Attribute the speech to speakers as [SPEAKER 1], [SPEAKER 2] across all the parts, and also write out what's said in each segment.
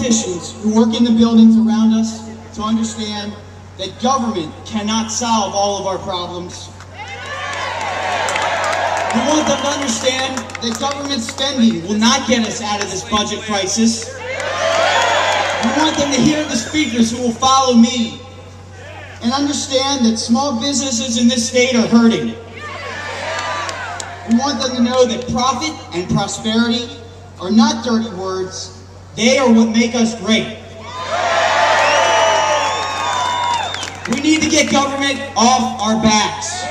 [SPEAKER 1] politicians who work in the buildings around us to understand that government cannot solve all of our problems. We want them to understand that government spending will not get us out of this budget crisis. We want them to hear the speakers who will follow me and understand that small businesses in this state are hurting. We want them to know that profit and prosperity are not dirty words. They are what make us great. We need to get government off our backs.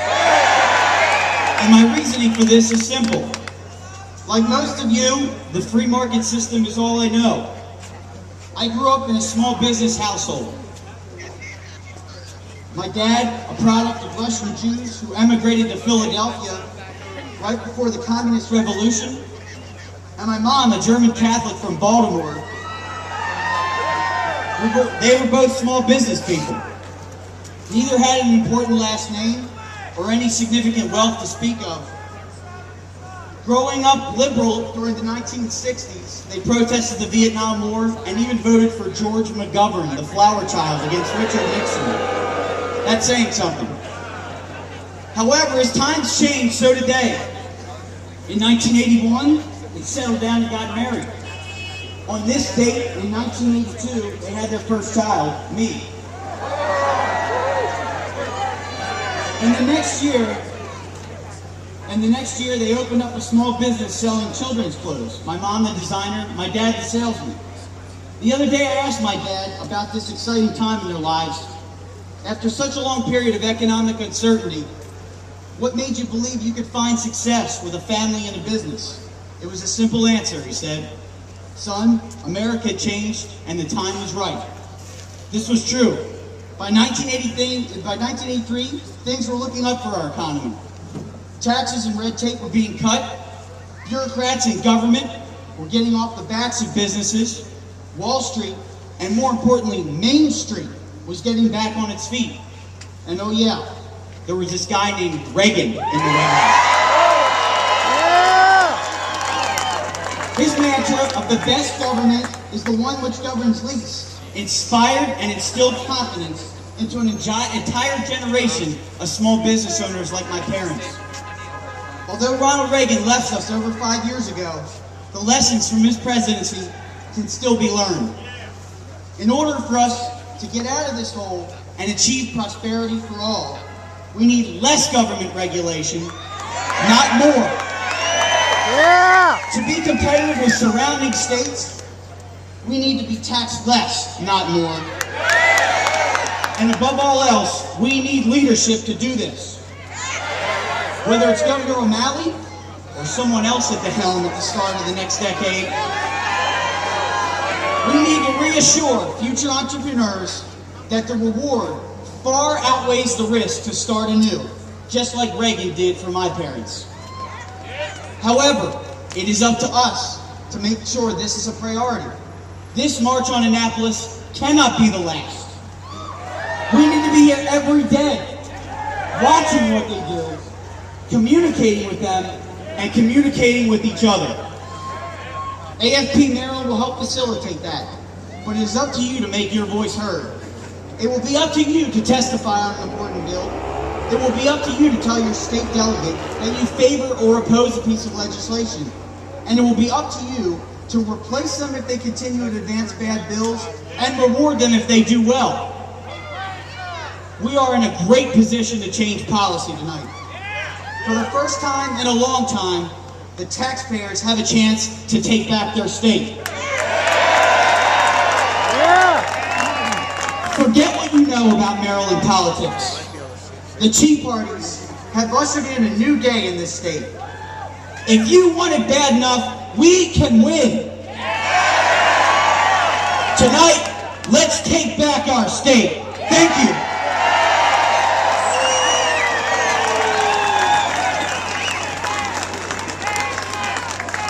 [SPEAKER 1] And my reasoning for this is simple. Like most of you, the free market system is all I know. I grew up in a small business household. My dad, a product of Russian Jews who emigrated to Philadelphia right before the Communist Revolution, and my mom, a German Catholic from Baltimore. They were both small business people. Neither had an important last name or any significant wealth to speak of. Growing up liberal during the 1960s, they protested the Vietnam War and even voted for George McGovern, the flower child, against Richard Nixon. That's saying something. However, as times changed, so did they. In 1981, they settled down and got married. On this date, in 1982, they had their first child, me. And the next year, they opened up a small business selling children's clothes. My mom, the designer, my dad, the salesman. The other day, I asked my dad about this exciting time in their lives. After such a long period of economic uncertainty, what made you believe you could find success with a family and a business? It was a simple answer, he said. Son, America had changed and the time was right. This was true. By 1983, things were looking up for our economy. Taxes and red tape were being cut. Bureaucrats in government were getting off the backs of businesses. Wall Street, and more importantly, Main Street, was getting back on its feet. And oh yeah, there was this guy named Reagan in the White House. His mantra of the best government is the one which governs least inspired and instilled confidence into an entire generation of small business owners like my parents. Although Ronald Reagan left us over 5 years ago, the lessons from his presidency can still be learned. In order for us to get out of this hole and achieve prosperity for all, we need less government regulation, not more.
[SPEAKER 2] Yeah!
[SPEAKER 1] To be competitive with surrounding states, we need to be taxed less, not more. And above all else, we need leadership to do this. Whether it's Governor O'Malley or someone else at the helm at the start of the next decade, we need to reassure future entrepreneurs that the reward far outweighs the risk to start anew, just like Reagan did for my parents. However, it is up to us to make sure this is a priority. This march on Annapolis cannot be the last. We need to be here every day, watching what they do, communicating with them, and communicating with each other. AFP Maryland will help facilitate that, but it is up to you to make your voice heard. It will be up to you to testify on an important bill. It will be up to you to tell your state delegate that you favor or oppose a piece of legislation. And it will be up to you to replace them if they continue to advance bad bills and reward them if they do well. We are in a great position to change policy tonight. For the first time in a long time, the taxpayers have a chance to take back their state.
[SPEAKER 2] Yeah!
[SPEAKER 1] Forget what you know about Maryland politics. The Tea Parties have ushered in a new day in this state. If you want it bad enough, we can win. Tonight, let's take back our state. Thank you.